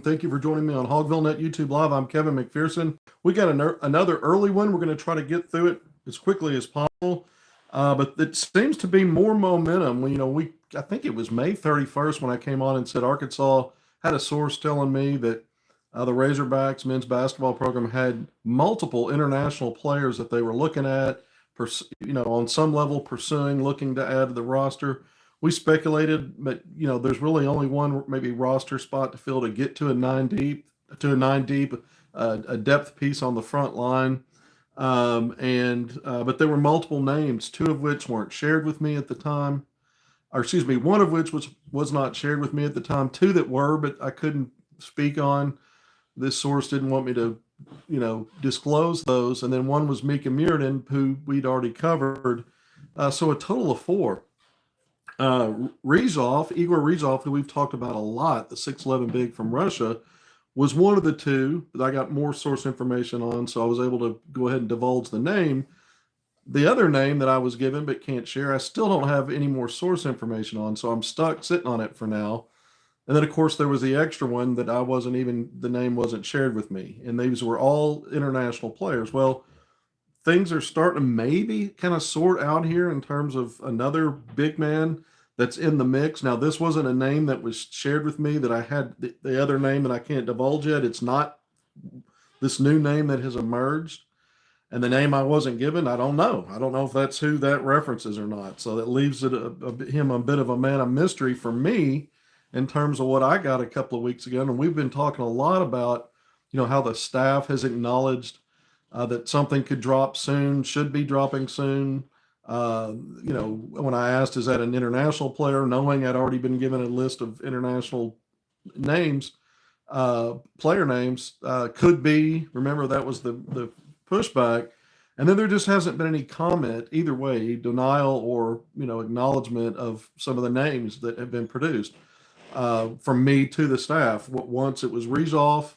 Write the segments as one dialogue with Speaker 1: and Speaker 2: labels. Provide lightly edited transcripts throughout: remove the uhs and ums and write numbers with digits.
Speaker 1: Thank you for joining me on HogvilleNET YouTube Live. I'm Kevin McPherson. We got another early one. We're going to try to get through it as quickly as possible, but it seems to be more momentum. I think it was May 31st when I came on and said Arkansas had a source telling me that the Razorbacks men's basketball program had multiple international players that they were looking at, on some level pursuing, looking to add to the roster. We speculated, but there's really only one maybe roster spot to fill to get to a nine deep, a depth piece on the front line, but there were multiple names, two of which weren't shared with me at the time, or excuse me, one of which was not shared with me at the time. Two that were, but I couldn't speak on. This source didn't want me to, disclose those, and then one was Mika Mirrodin, who we'd already covered. So a total of four. Igor Rezov, who we've talked about a lot, the 6'11" big from Russia, was one of the two that I got more source information on, so I was able to go ahead and divulge the name. The other name that I was given but can't share, I still don't have any more source information on, so I'm stuck sitting on it for now. And then, of course, there was the extra one that the name wasn't shared with me, and these were all international players. Well, things are starting to maybe kind of sort out here in terms of another big man that's in the mix. Now, this wasn't a name that was shared with me that I had the other name that I can't divulge yet. It's not this new name that has emerged. And the name I wasn't given, I don't know. I don't know if that's who that references or not. So that leaves him a bit of a man of mystery for me in terms of what I got a couple of weeks ago. And we've been talking a lot about, how the staff has acknowledged that something could drop soon, should be dropping soon. When I asked, is that an international player, knowing I'd already been given a list of international names, player names, could be. Remember, that was the pushback. And then there just hasn't been any comment either way, denial or, acknowledgement of some of the names that have been produced from me to the staff. Once it was Rezov,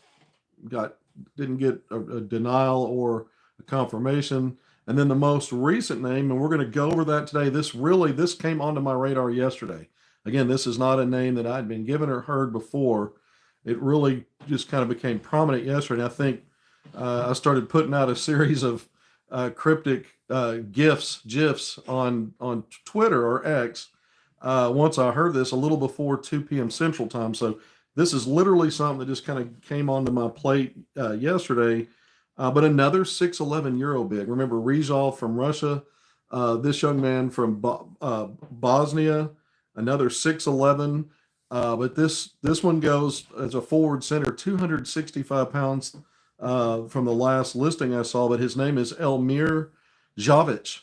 Speaker 1: didn't get a denial or a confirmation. And then the most recent name, and we're going to go over that today. This came onto my radar yesterday. Again, this is not a name that I'd been given or heard before. It really just kind of became prominent yesterday. And I think I started putting out a series of cryptic GIFs on Twitter or X once I heard this a little before 2 p.m. Central Time. So this is literally something that just kind of came onto my plate yesterday. But another 6'11" Euro big. Remember, Rezov from Russia, this young man from Bosnia, another 6'11". But this one goes as a forward center, 265 pounds from the last listing I saw. But his name is Elmir Javich.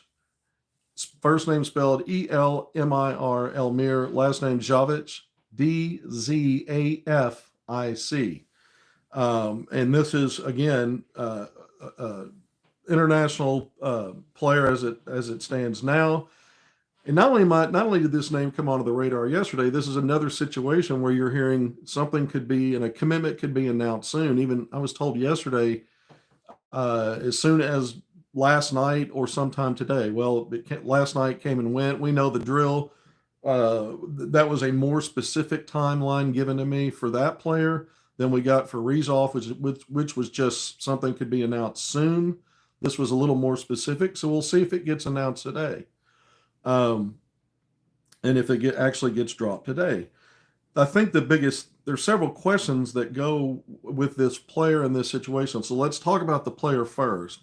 Speaker 1: First name spelled Elmir, Elmir. Last name Javich, Dzafic. And this is, again, international player as it stands now. And not only did this name come onto the radar yesterday, this is another situation where you're hearing something could be, and a commitment could be announced soon. Even I was told yesterday, as soon as last night or sometime today. Well, last night came and went. We know the drill. That was a more specific timeline given to me for that player than we got for Rezov, which was just something could be announced soon. This was a little more specific, so we'll see if it gets announced today, and if it actually gets dropped today. I think there's several questions that go with this player in this situation. So let's talk about the player first,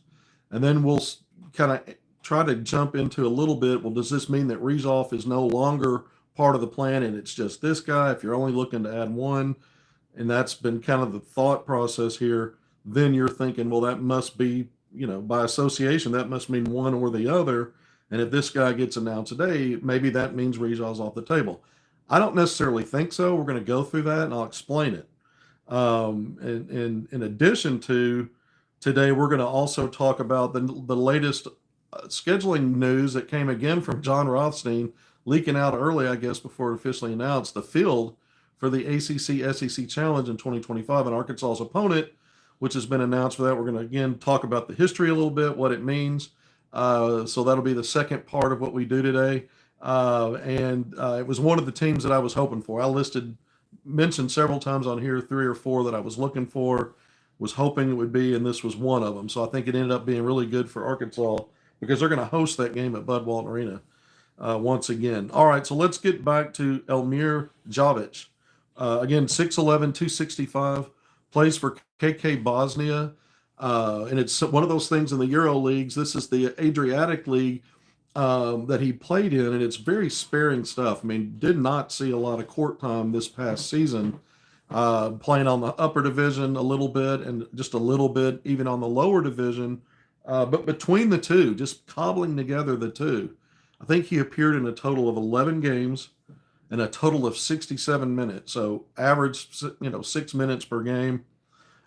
Speaker 1: and then we'll kind of try to jump into a little bit. Well, does this mean that Rezov is no longer part of the plan and it's just this guy? If you're only looking to add one, and that's been kind of the thought process here, then you're thinking, well, that must be, by association, that must mean one or the other. And if this guy gets announced today, maybe that means Rezov's off the table. I don't necessarily think so. We're going to go through that and I'll explain it. And in addition to today, we're going to also talk about the latest scheduling news that came again from John Rothstein, leaking out early, I guess, before it officially announced the field for the ACC SEC Challenge in 2025, and Arkansas's opponent, which has been announced for that. We're going to, again, talk about the history a little bit, what it means. So that'll be the second part of what we do today. And it was one of the teams that I was hoping for. I listed mentioned several times on here, 3 or 4 that I was looking for, was hoping it would be, and this was one of them. So I think it ended up being really good for Arkansas because they're going to host that game at Bud Walton Arena once again. All right, so let's get back to Elmir Javich. Again, 6'11", 265, plays for KK Bosnia. And it's one of those things in the Euro leagues. This is the Adriatic League that he played in, and it's very sparing stuff. I mean, did not see a lot of court time this past season, playing on the upper division a little bit and just a little bit even on the lower division. But between the two, just cobbling together the two, I think he appeared in a total of 11 games and a total of 67 minutes. So average, 6 minutes per game.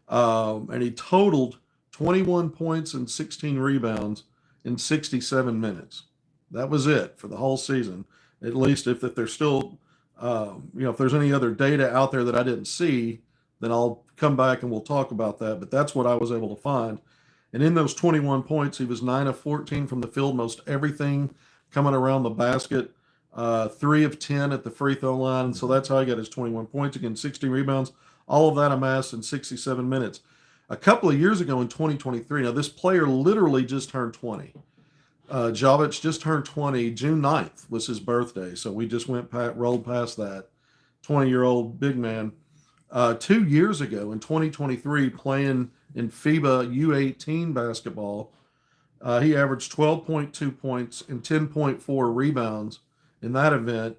Speaker 1: And he totaled 21 points and 16 rebounds in 67 minutes. That was it for the whole season. At least if there's still, if there's any other data out there that I didn't see, then I'll come back and we'll talk about that. But that's what I was able to find. And in those 21 points, he was 9 of 14 from the field, most everything coming around the basket, 3 of 10 at the free throw line. So that's how he got his 21 points, again, 60 rebounds. All of that amassed in 67 minutes. A couple of years ago in 2023, now this player literally just turned 20. Javich just turned 20. June 9th was his birthday, so we just rolled past that. 20-year-old big man. 2 years ago in 2023, playing in FIBA U18 basketball, he averaged 12.2 points and 10.4 rebounds in that event,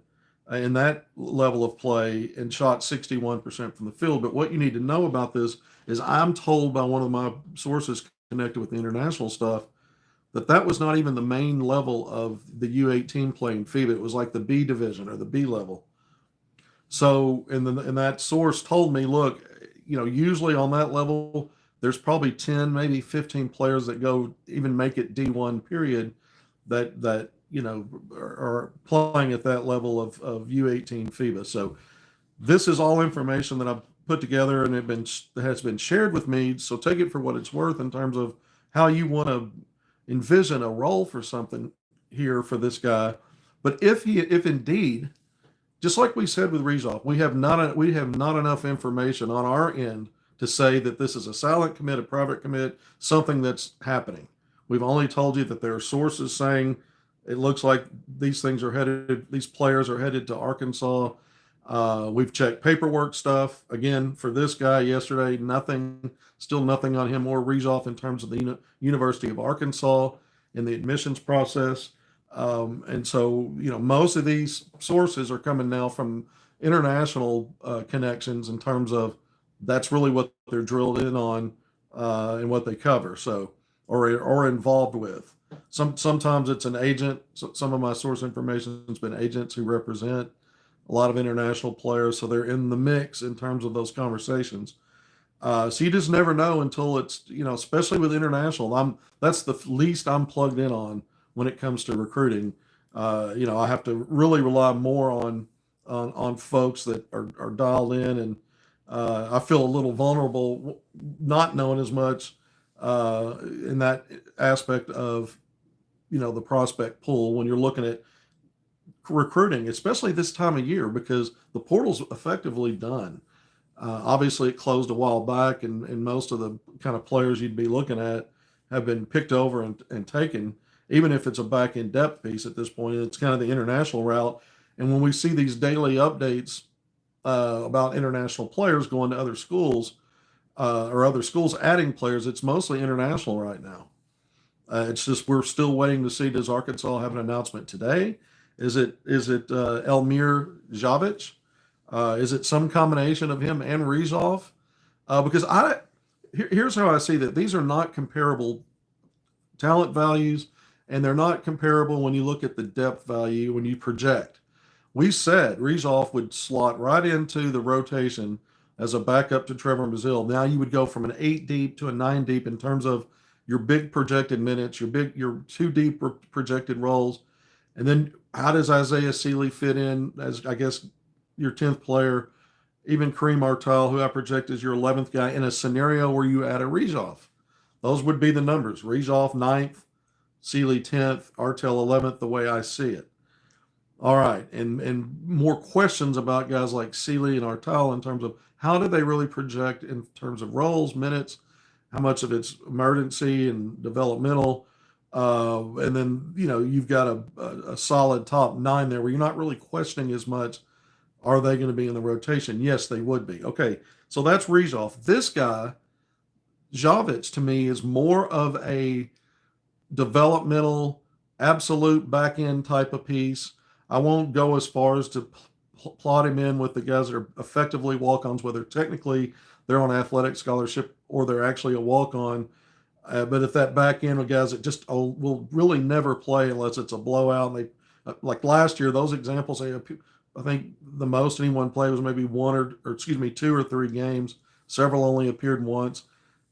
Speaker 1: in that level of play, and shot 61% from the field. But what you need to know about this is I'm told by one of my sources connected with the international stuff that was not even the main level of the U18 playing FIBA. It was like the B division or the B level. So, and that source told me, look, usually on that level, there's probably 10, maybe 15 players that even make it D1 period that are playing at that level of U18 FIBA. So this is all information that I've put together and has been shared with me. So take it for what it's worth in terms of how you want to envision a role for something here for this guy. But if indeed, just like we said with Rizov, we have not enough information on our end to say that this is a silent commit, a private commit, something that's happening. We've only told you that there are sources saying it looks like these players are headed to Arkansas. We've checked paperwork stuff. Again, for this guy yesterday, still nothing on him or Rizov in terms of the University of Arkansas in the admissions process. And so, most of these sources are coming now from international connections in terms of that's really what they're drilled in on and what they cover. So, or involved with. Sometimes it's an agent. So some of my source information has been agents who represent a lot of international players, so they're in the mix in terms of those conversations. So you just never know until it's, especially with international. That's the least I'm plugged in on when it comes to recruiting. I have to really rely more on folks that are dialed in, and I feel a little vulnerable not knowing as much in that aspect of, the prospect pool when you're looking at recruiting, especially this time of year, because the portal's effectively done. Obviously, it closed a while back, and most of the kind of players you'd be looking at have been picked over and taken, even if it's a back-end depth piece at this point. It's kind of the international route. And when we see these daily updates about international players going to other schools or other schools adding players, it's mostly international right now. It's just we're still waiting to see, does Arkansas have an announcement today? Is it Elmir Javich? Is it some combination of him and Rizov? Because here's how I see that. These are not comparable talent values, and they're not comparable when you look at the depth value when you project. We said Rizov would slot right into the rotation as a backup to Trevor Brazile. Now you would go from an 8 deep to a 9 deep in terms of your big projected minutes, your 2 deep projected roles. And then how does Isaiah Seeley fit in as, I guess, your 10th player? Even Kareem Artal, who I project as your 11th guy, in a scenario where you add a Rizov. Those would be the numbers. Rizov 9th, Seeley 10th, Artal 11th, the way I see it. All right, and more questions about guys like Seeley and Artal in terms of how do they really project in terms of roles, minutes, how much of it's emergency and developmental, and then you've got a solid top nine there where you're not really questioning as much. Are they going to be in the rotation? Yes, they would be. Okay, so that's Rizov. This guy, Javich, to me is more of a developmental, absolute back end type of piece. I won't go as far as to plot him in with the guys that are effectively walk ons, whether technically they're on athletic scholarship or they're actually a walk on. But if that back end of guys that just will really never play unless it's a blowout, and they like last year, those examples, I think the most anyone played was maybe one or excuse me, 2 or 3 games. Several only appeared once,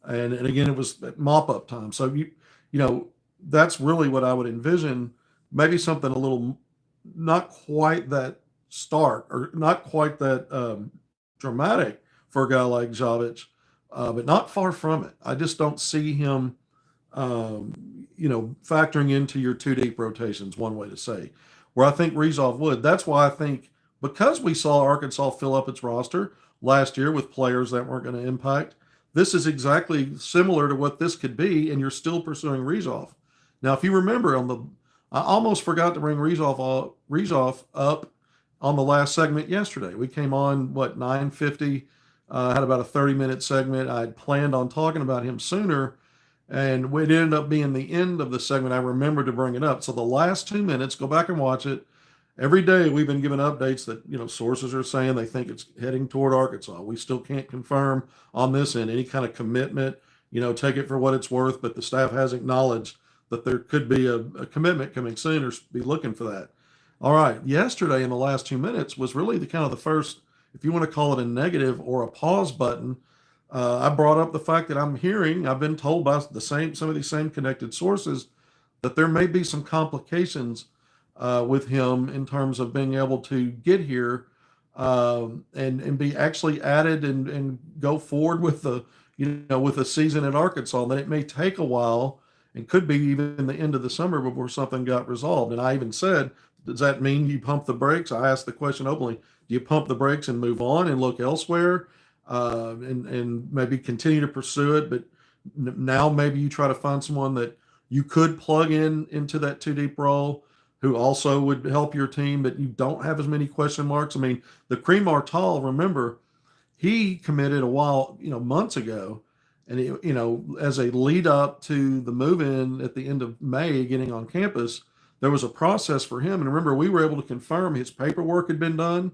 Speaker 1: and again it was mop up time. So you know that's really what I would envision. Maybe something a little not quite that stark or not quite that dramatic for a guy like Javich, but not far from it. I just don't see him, factoring into your two deep rotations. One way to say, where I think Resolve would. That's why I think because we saw Arkansas fill up its roster last year with players that weren't going to impact. This is exactly similar to what this could be, and you're still pursuing Resolve. Now, if you remember I almost forgot to bring Rezoff up on the last segment yesterday. We came on 9:50, had about a 30-minute segment. I had planned on talking about him sooner, and it ended up being the end of the segment. I remembered to bring it up. So the last 2 minutes, go back and watch it. Every day we've been given updates that sources are saying they think it's heading toward Arkansas. We still can't confirm on this end any kind of commitment. Take it for what it's worth, but the staff has acknowledged that there could be a commitment coming soon or be looking for that. All right. Yesterday in the last 2 minutes was really the kind of the first, if you want to call it a negative or a pause button. I brought up the fact that I've been told by some of these same connected sources that there may be some complications with him in terms of being able to get here and be actually added and go forward with the season at Arkansas. That it may take a while and could be even the end of the summer before something got resolved. And I even said, does that mean you pump the brakes? I asked the question openly. Do you pump the brakes and move on and look elsewhere, and maybe continue to pursue it? But now maybe you try to find someone that you could plug into that two deep role, who also would help your team, but you don't have as many question marks. I mean, the Cream Artal, remember, he committed months ago, and as a lead up to the move in at the end of May, getting on campus, there was a process for him. And remember, we were able to confirm his paperwork had been done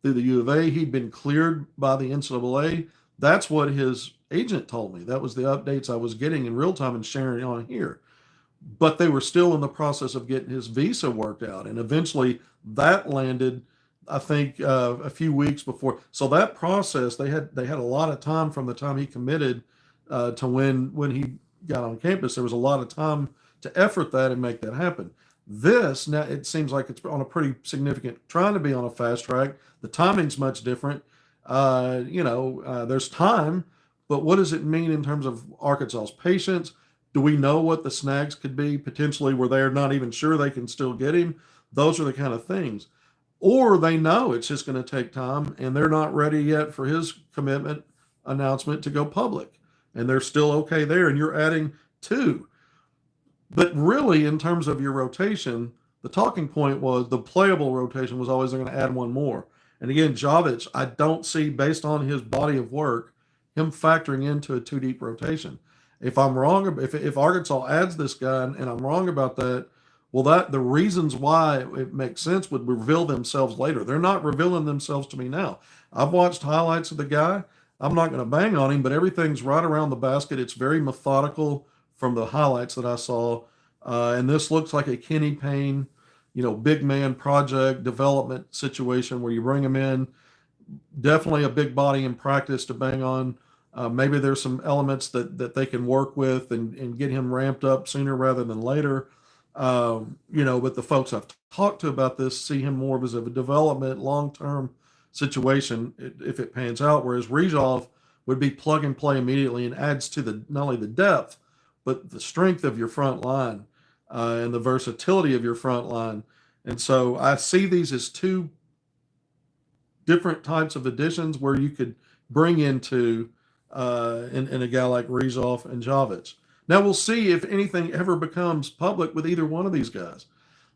Speaker 1: through the U of A. He'd been cleared by the NCAA. That's what his agent told me. That was the updates I was getting in real time and sharing on here. But they were still in the process of getting his visa worked out, and eventually that landed, I think, a few weeks before. So that process, they had a lot of time from the time he committed to when he got on campus. There was a lot of time to effort that and make that happen. This now it seems like it's on a pretty significant, trying to be on a fast track. The timing's much different. There's time, but what does it mean in terms of Arkansas's patience? Do we know what the snags could be potentially where they're not even sure they can still get him? Those are the kind of things. Or they know it's just going to take time and they're not ready yet for his commitment announcement to go public. And they're still okay there. And you're adding two. But really, in terms of your rotation, the talking point was the playable rotation was always going to add one more. And again, Javich, I don't see, based on his body of work, him factoring into a two deep rotation. If I'm wrong, if Arkansas adds this guy and I'm wrong about that, well, that the reasons why it makes sense would reveal themselves later. They're not revealing themselves to me now. I've watched highlights of the guy. I'm not going to bang on him, but everything's right around the basket. It's very methodical from the highlights that I saw. And this looks like a Kenny Payne, big man project development situation where you bring him in. Definitely a big body in practice to bang on. Maybe there's some elements that they can work with and get him ramped up sooner rather than later. But the folks I've talked to about this see him more as a development, long-term situation if it pans out, whereas Rizov would be plug and play immediately and adds to not only the depth, but the strength of your front line and the versatility of your front line. And so I see these as two different types of additions where you could bring into in a guy like Rezov and Javich. Now we'll see if anything ever becomes public with either one of these guys.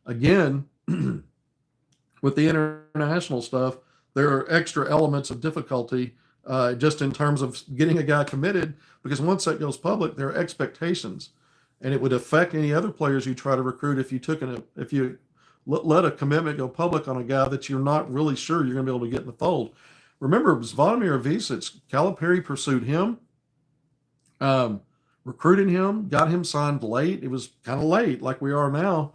Speaker 1: Again, with the international stuff, there are extra elements of difficulty just in terms of getting a guy committed, because once that goes public, there are expectations, and it would affect any other players you try to recruit if you let a commitment go public on a guy that you're not really sure you're going to be able to get in the fold. Remember, it was Vladimir Visic. Calipari pursued him, recruited him, got him signed late. It was kind of late, like we are now,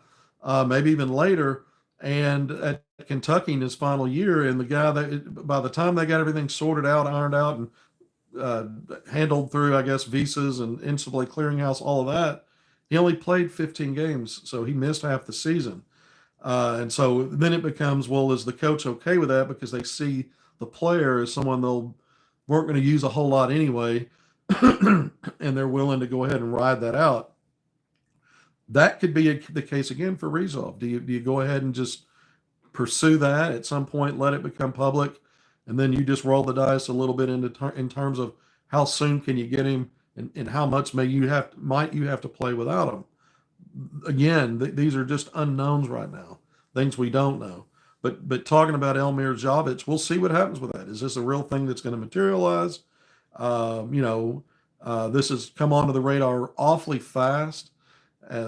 Speaker 1: maybe even later. And at Kentucky in his final year, and the guy that by the time they got everything sorted out, ironed out, and handled through, I guess, visas and NCAA clearinghouse, all of that, he only played 15 games, so he missed half the season. And so then it becomes, well, is the coach okay with that, because they see the player as someone weren't going to use a whole lot anyway, and they're willing to go ahead and ride that out. That could be the case again for Rezov. Do you go ahead and just pursue that at some point, let it become public, and then you just roll the dice a little bit in terms of how soon can you get him, and how much might you have to play without him? Again, these are just unknowns right now, things we don't know. But talking about Elmir Javich, we'll see what happens with that. Is this a real thing that's going to materialize? This has come onto the radar awfully fast.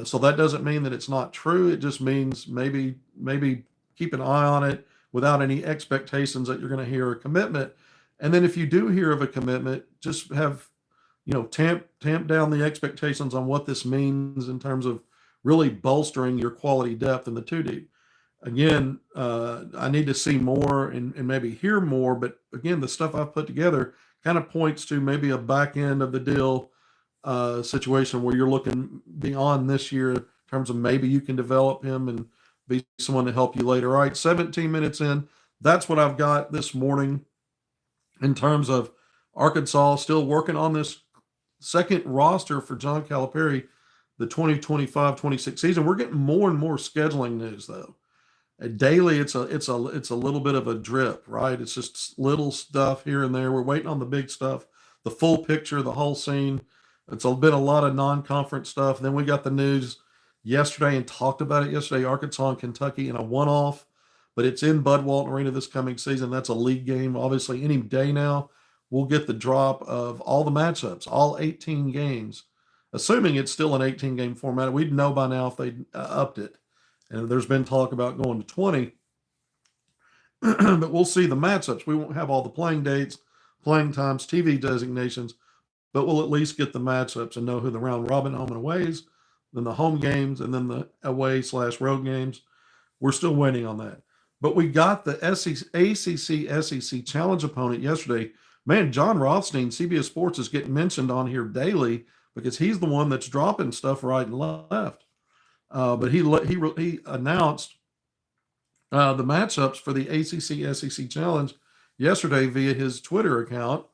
Speaker 1: So that doesn't mean that it's not true. It just means maybe keep an eye on it without any expectations that you're going to hear a commitment. And then if you do hear of a commitment, just have, tamp down the expectations on what this means in terms of really bolstering your quality depth in the two deep. Again, I need to see more and maybe hear more. But again, the stuff I've put together kind of points to maybe a back end of the deal situation where you're looking beyond this year in terms of maybe you can develop him and be someone to help you later. All right, 17 minutes in. That's what I've got this morning in terms of Arkansas still working on this second roster for John Calipari, the 2025-26 season. We're getting more and more scheduling news though. Daily, it's a little bit of a drip, right? It's just little stuff here and there. We're waiting on the big stuff, the full picture, the whole scene. It's been a lot of non-conference stuff. Then we got the news yesterday and talked about it yesterday. Arkansas and Kentucky in a one-off, but it's in Bud Walton Arena this coming season. That's a league game. Obviously, any day now, we'll get the drop of all the matchups, all 18 games, assuming it's still an 18-game format. We'd know by now if they upped it. And there's been talk about going to 20. But we'll see the matchups. We won't have all the playing dates, playing times, TV designations, but we'll at least get the matchups and know who the round robin home and aways, then the home games, and then the away/road games. We're still waiting on that. But we got the ACC SEC challenge opponent yesterday. Man, John Rothstein, CBS Sports, is getting mentioned on here daily because he's the one that's dropping stuff right and left. But he announced the matchups for the ACC SEC challenge yesterday via his Twitter account.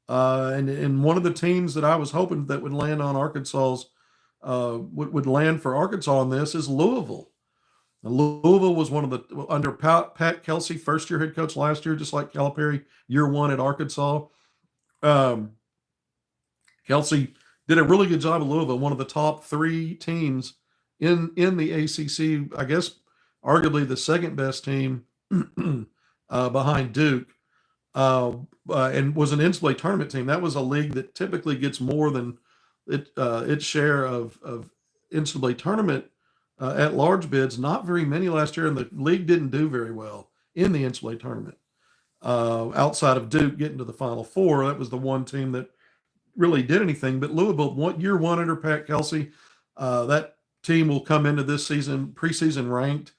Speaker 1: And one of the teams that I was hoping that would land on Arkansas's would land for Arkansas on this is Louisville. Now, Louisville was one of the under Pat Kelsey, first year head coach last year, just like Calipari, year one at Arkansas. Kelsey did a really good job at Louisville, one of the top three teams in the ACC, I guess arguably the second best team behind Duke, and was an NCAA tournament team. That was a league that typically gets more than its share of NCAA tournament at large bids. Not very many last year, and the league didn't do very well in the NCAA tournament. Outside of Duke getting to the Final Four, that was the one team that really did anything. But Louisville, year one under Pat Kelsey, that team will come into this season preseason ranked.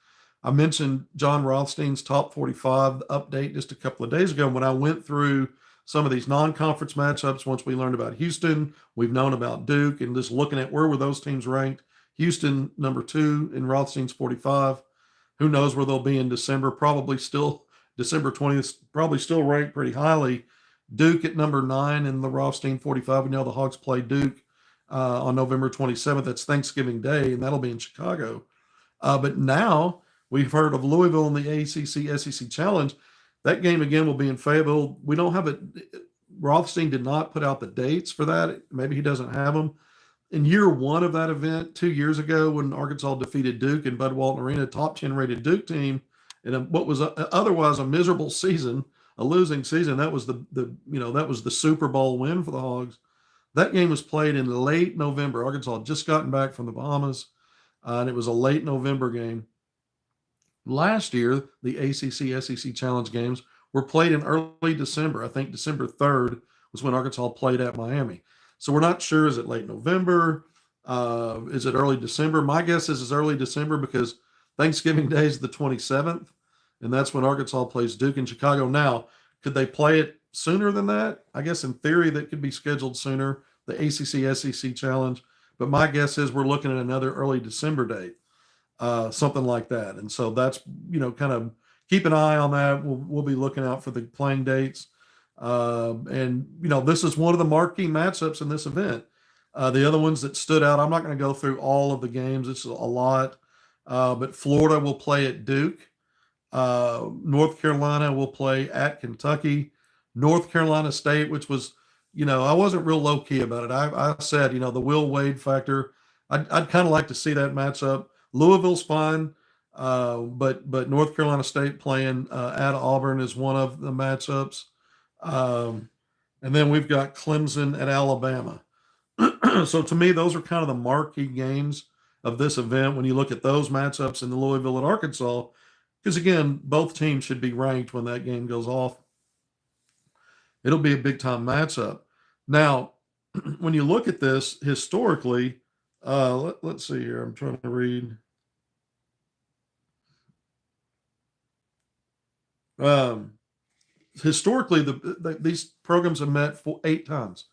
Speaker 1: I mentioned John Rothstein's top 45 update just a couple of days ago. When I went through some of these non-conference matchups, once we learned about Houston, we've known about Duke, and just looking at where were those teams ranked. Houston, number 2 in Rothstein's 45. Who knows where they'll be in December? Probably still December 20th, probably still ranked pretty highly. Duke at number 9 in the Rothstein 45. We know the Hogs play Duke on November 27th. That's Thanksgiving Day, and that'll be in Chicago. But now We've heard of Louisville in the ACC SEC Challenge. That game again will be in Fayetteville. We don't have it. Rothstein did not put out the dates for that. Maybe he doesn't have them. In year one of that event, 2 years ago, when Arkansas defeated Duke in Bud Walton Arena, top 10 rated Duke team, and what was otherwise a miserable season, a losing season, that was that was the Super Bowl win for the Hogs. That game was played in late November. Arkansas had just gotten back from the Bahamas, and it was a late November game. Last year, the ACC SEC Challenge games were played in early December. I think December 3rd was when Arkansas played at Miami. So we're not sure. Is it late November? Is it early December? My guess is it's early December because Thanksgiving Day is the 27th, and that's when Arkansas plays Duke in Chicago. Now, could they play it sooner than that? I guess in theory that could be scheduled sooner, the ACC SEC Challenge. But my guess is we're looking at another early December date, something like that. And so that's, kind of keep an eye on that. We'll be looking out for the playing dates. And this is one of the marquee matchups in this event. The other ones that stood out, I'm not going to go through all of the games. It's a lot. But Florida will play at Duke. North Carolina will play at Kentucky. North Carolina State, which was, I wasn't real low key about it. I said, the Will Wade factor. I'd kind of like to see that matchup. Louisville's fine, but North Carolina State playing at Auburn is one of the matchups. And then we've got Clemson at Alabama. So to me, those are kind of the marquee games of this event when you look at those matchups in the Louisville and Arkansas, because again, both teams should be ranked when that game goes off. It'll be a big time matchup. Now, when you look at this historically, let's see here. I'm trying to read. Historically, these programs have met 8 times,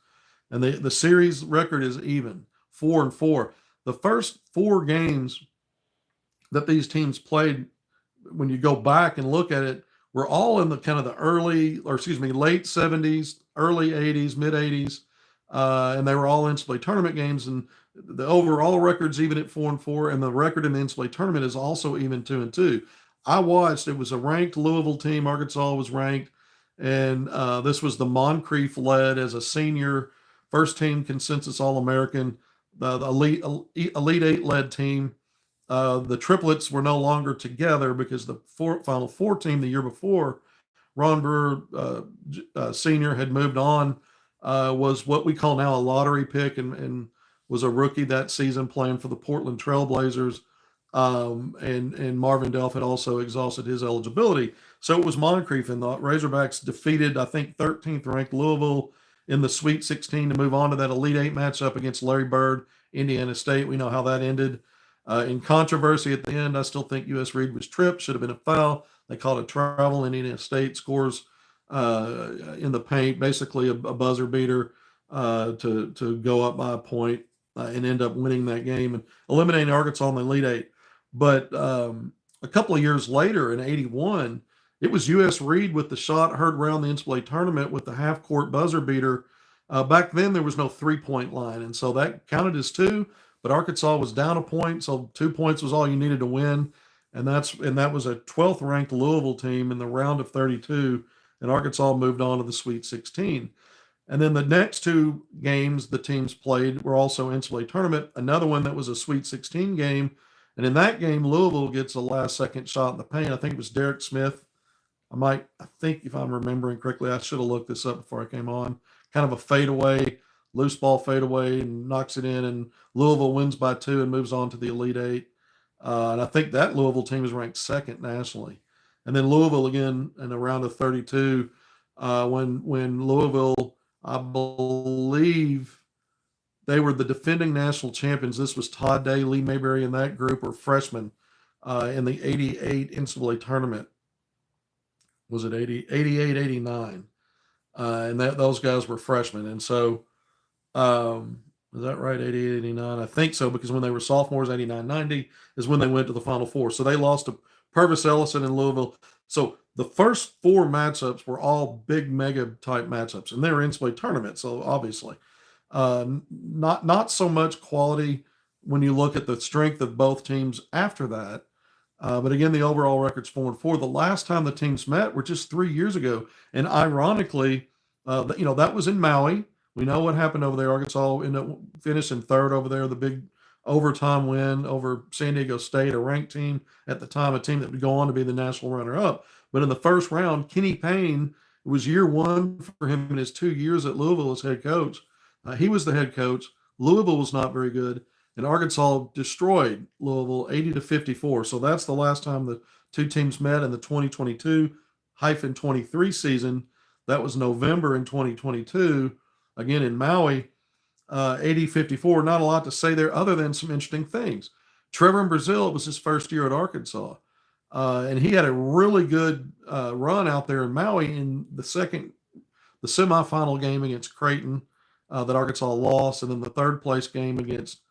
Speaker 1: and the series record is even 4-4. The first 4 games that these teams played, when you go back and look at it, were all in the kind of the late 70s, early 80s, mid 80s, and they were all NCAA tournament games. And the overall record's even at 4-4, and the record in the NCAA tournament is also even 2-2. I watched. It was a ranked Louisville team. Arkansas was ranked, and this was the Moncrief led as a senior, first team consensus All-American, the Elite 8 led team. The triplets were no longer together because the Final Four team the year before, Ron Brewer Sr. had moved on, was what we call now a lottery pick, and was a rookie that season playing for the Portland Trailblazers. And Marvin Delph had also exhausted his eligibility. So it was Moncrief, and the Razorbacks defeated, I think, 13th ranked Louisville in the Sweet 16 to move on to that Elite 8 matchup against Larry Bird, Indiana State. We know how that ended. In controversy at the end, I still think U.S. Reed was tripped, should have been a foul. They called it travel. Indiana State scores in the paint, basically a buzzer beater to go up by a point and end up winning that game and eliminating Arkansas in the Elite 8. But a couple of years later in 81, it was U.S. Reed with the shot heard around the NCAA tournament with the half-court buzzer beater. Back then, there was no three-point line, and so that counted as 2. But Arkansas was down a point, so 2 points was all you needed to win, and that was a 12th ranked Louisville team in the round of 32, and Arkansas moved on to the Sweet 16. And then the next 2 games the teams played were also NCAA tournament. Another one that was a Sweet 16 game, and in that game Louisville gets a last-second shot in the paint. I think it was Derek Smith. I think if I'm remembering correctly, I should have looked this up before I came on. Kind of a fadeaway. Loose ball fadeaway and knocks it in, and Louisville wins by 2 and moves on to the Elite 8. And I think that Louisville team is ranked 2nd nationally. And then Louisville again in the round of 32, when Louisville, I believe they were the defending national champions. This was Todd Day, Lee Mayberry, and that group were freshmen in the 88 NCAA tournament. Was it 88, 89? And those guys were freshmen. And so, is that right? 88, 89? I think so, because when they were sophomores, 89, 90 is when they went to the Final Four. So they lost to Purvis Ellison in Louisville. So the first 4 matchups were all big mega type matchups, and they were NCAA tournament. So obviously, not so much quality when you look at the strength of both teams after that. But again, the overall record's 4-4. The last time the teams met were just 3 years ago, and ironically, that was in Maui. We know what happened over there. Arkansas ended up finishing third over there. The big overtime win over San Diego State, a ranked team at the time, a team that would go on to be the national runner-up. But in the first round, Kenny Payne, it was year one for him in his 2 years at Louisville as head coach. He was the head coach. Louisville was not very good, and Arkansas destroyed Louisville 80-54. So that's the last time the two teams met in the 2022-23 season. That was November in 2022, again in Maui, 80-54. Not a lot to say there other than some interesting things. Trevor Brazile, it was his first year at Arkansas, and he had a really good run out there in Maui in the semifinal game against Creighton that Arkansas lost, and then the third place game against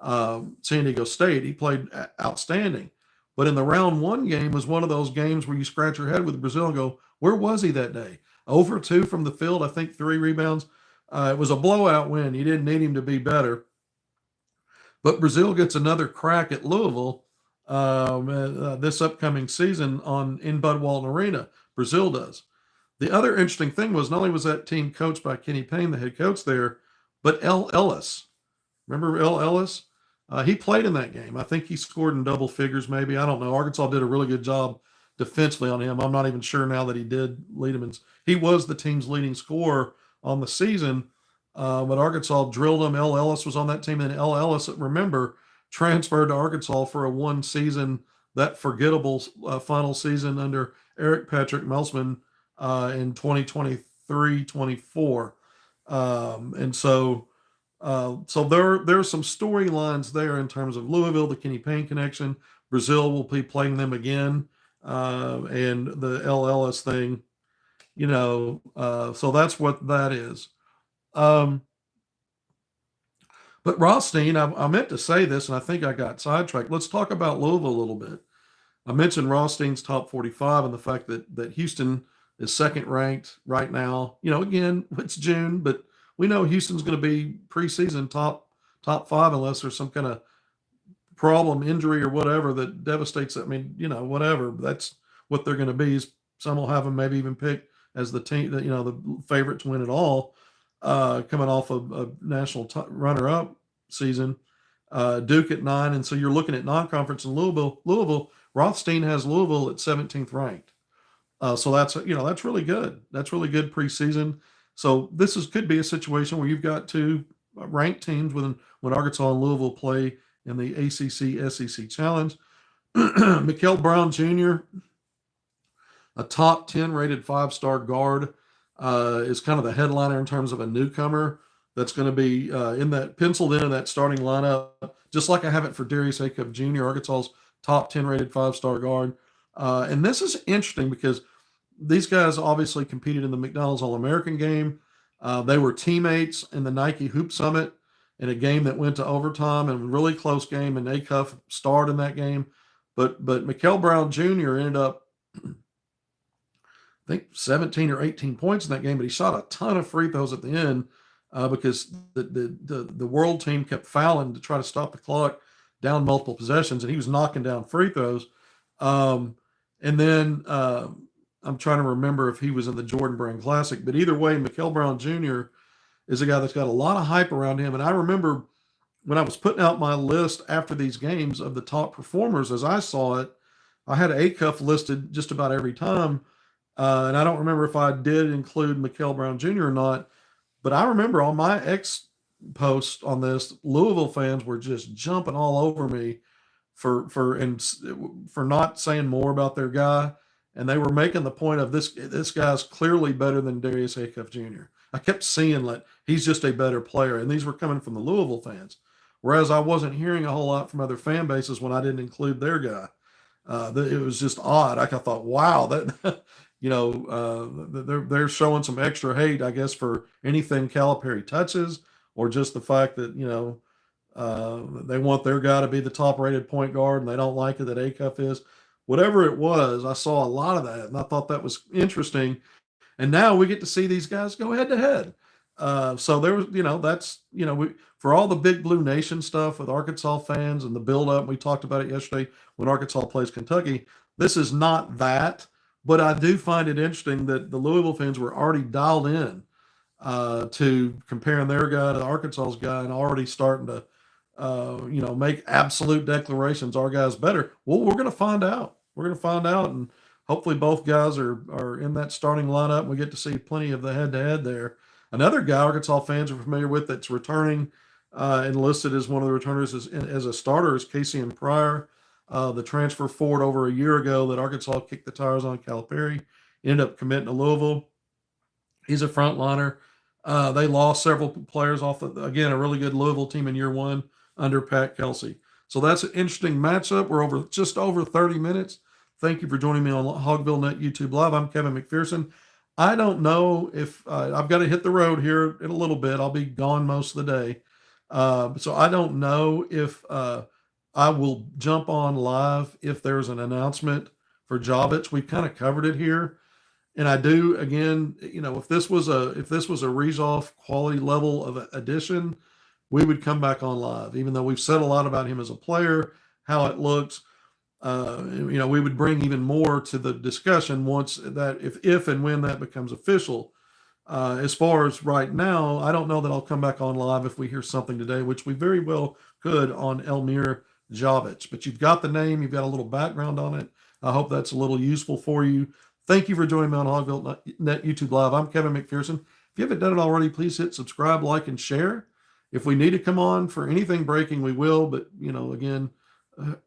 Speaker 1: San Diego State. He played outstanding. But in the round one game was one of those games where you scratch your head with Brazile and go, where was he that day? 0-2 from the field, I think 3 rebounds. It was a blowout win. You didn't need him to be better. But Brazile gets another crack at Louisville this upcoming season in Bud Walton Arena. Brazile does. The other interesting thing was not only was that team coached by Kenny Payne, the head coach there, but L. Ellis. Remember L. Ellis? He played in that game. I think he scored in double figures maybe. I don't know. Arkansas did a really good job defensively on him. I'm not even sure now that he did lead him. He was the team's leading scorer on the season, but Arkansas drilled him. L. Ellis was on that team, and L. Ellis, remember, transferred to Arkansas for a one season, that forgettable final season under Eric Patrick Melsman in 2023-24. And so there's some storylines there in terms of Louisville, the Kenny Payne connection. Brazile will be playing them again, and the L. Ellis thing, so that's what that is. But Rothstein, I meant to say this, and I think I got sidetracked. Let's talk about Louisville a little bit. I mentioned Rothstein's top 45 and the fact that Houston is second ranked right now. Again, it's June, but we know Houston's going to be preseason top 5 unless there's some kind of problem, injury, or whatever that devastates it. I mean, whatever. That's what they're going to be. Some will have them maybe even picked as the team, the favorite to win it all, coming off of a national runner-up season. Duke at 9, and so you're looking at non-conference in Louisville. Rothstein has Louisville at 17th ranked. So that's really good. That's really good preseason. So this could be a situation where you've got two ranked teams when Arkansas and Louisville play in the ACC-SEC Challenge. Mikael Brown Jr., a top 10 rated 5-star guard, is kind of the headliner in terms of a newcomer that's going to be penciled in that starting lineup, just like I have it for Darius Acuff Jr., Arkansas's top 10 rated 5-star guard. And this is interesting because these guys obviously competed in the McDonald's All-American game. They were teammates in the Nike Hoop Summit in a game that went to overtime, and a really close game, and Acuff starred in that game. But Mikael Brown Jr. ended up, I think, 17 or 18 points in that game, but he shot a ton of free throws at the end because the world team kept fouling to try to stop the clock down multiple possessions, and he was knocking down free throws. And then I'm trying to remember if he was in the Jordan Brand Classic, but either way, Mikael Brown Jr. is a guy that's got a lot of hype around him. And I remember when I was putting out my list after these games of the top performers, as I saw it, I had Acuff listed just about every time. And I don't remember if I did include Mikael Brown Jr. or not, but I remember on my X post on this, Louisville fans were just jumping all over me for not saying more about their guy. And they were making the point of this guy's clearly better than Darius Acuff Jr. I kept seeing he's just a better player. And these were coming from the Louisville fans. Whereas I wasn't hearing a whole lot from other fan bases when I didn't include their guy. It was just odd. I thought, wow, that they're showing some extra hate, I guess, for anything Calipari touches, or just the fact that they want their guy to be the top-rated point guard, and they don't like it that Acuff is. Whatever it was, I saw a lot of that, and I thought that was interesting. And now we get to see these guys go head-to-head. So there was, that's, for all the Big Blue Nation stuff with Arkansas fans and the buildup, we talked about it yesterday when Arkansas plays Kentucky. This is not that, but I do find it interesting that the Louisville fans were already dialed in to comparing their guy to Arkansas's guy and already starting to, make absolute declarations. Our guy's better. Well, we're going to find out. We're going to find out, and hopefully both guys are in that starting lineup. And we get to see plenty of the head-to-head there. Another guy Arkansas fans are familiar with that's returning and listed as one of the returners as a starter is Casey Pryor, the transfer forward over a year ago that Arkansas kicked the tires on Calipari, ended up committing to Louisville. He's a frontliner. They lost several players off, again, a really good Louisville team in year one under Pat Kelsey. So that's an interesting matchup. We're just over 30 minutes. Thank you for joining me on HogvilleNET YouTube Live. I'm Kevin McPherson. I don't know if I've got to hit the road here in a little bit. I'll be gone most of the day. So I don't know if I will jump on live if there's an announcement for Javich. We've kind of covered it here. And I do, again, if this was a Rezoff quality level of addition, we would come back on live, even though we've said a lot about him as a player, how it looks. We would bring even more to the discussion once that, if and when that becomes official. As far as right now, I don't know that I'll come back on live if we hear something today, which we very well could on Elmir Javich. But you've got the name, you've got a little background on it. I hope that's a little useful for you. Thank you for joining me on HogvilleNET YouTube Live. I'm Kevin McPherson. If you haven't done it already, please hit subscribe, like, and share. If we need to come on for anything breaking, we will. But, again,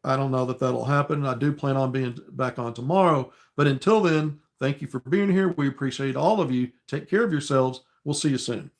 Speaker 1: I don't know that that'll happen. I do plan on being back on tomorrow. But until then, thank you for being here. We appreciate all of you. Take care of yourselves. We'll see you soon.